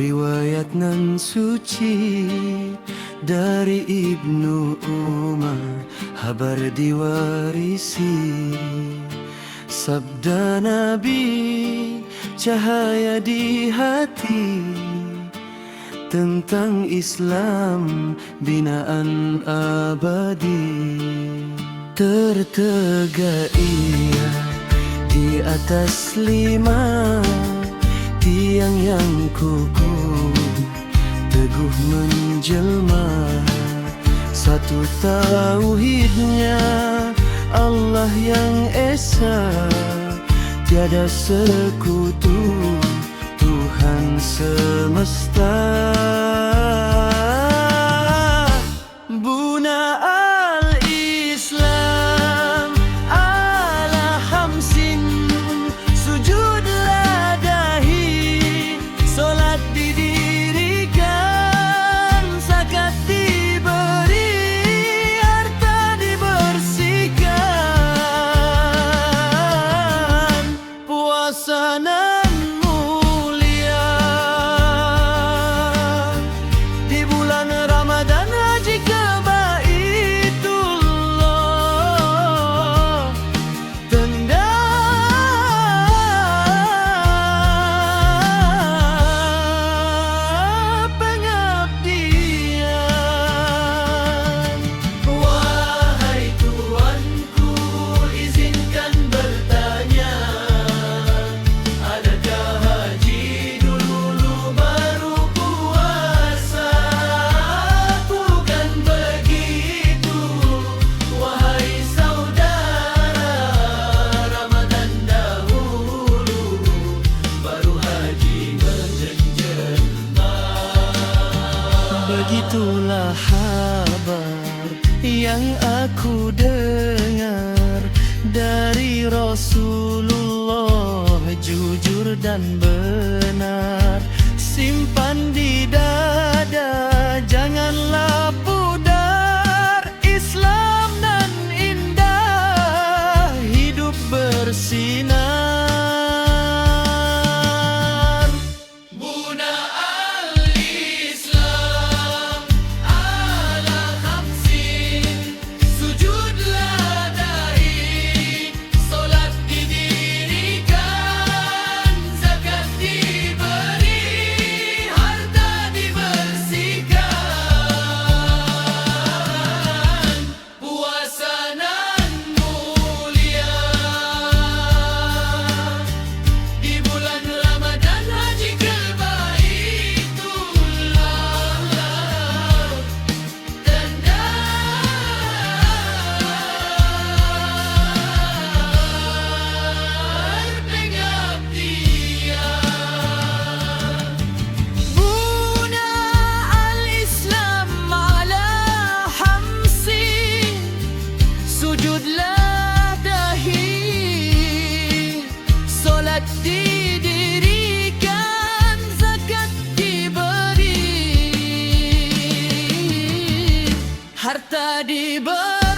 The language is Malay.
Riwayat nan suci dari Ibnu Umar, habar diwarisi. Sabda Nabi, cahaya di hati, tentang Islam binaan abadi. Tertegak ia di atas 5 tiang yang kukuh, teguh menjelma. Satu tauhidnya, Allah yang esa, tiada sekutu, Tuhan semesta. Buna al-Islam ala khamsin, sujudlah dahi, solat didirikan, zakat diberi, harta dibersihkan, puasa nan mulia di bulan Ramadan, haji ke Baitullah, tenda pengabdian. Wahai Tuanku, izinkan bertanya, adakah haji dulu baru puasa? Bukan begitu, wahai saudara, Ramadan dahulu, baru haji menjelma. Begitulah kabar yang aku dengar dari Rasulullah, jujur dan benar. Simpan di dada, janganlah pudar. Islam nan indah, hidup bersinar. Buna al-Islam ala khamsin, sujudlah dahi, solat didirikan, zakat diberi, harta dibersihkan, puasa nan mulia di bulan Ramadan, haji ke Baitullah, tanda pengabdian. Buna al-Islam ala khamsin, sujudlah dahi, solat didirikan, zakat diberi, harta diberi.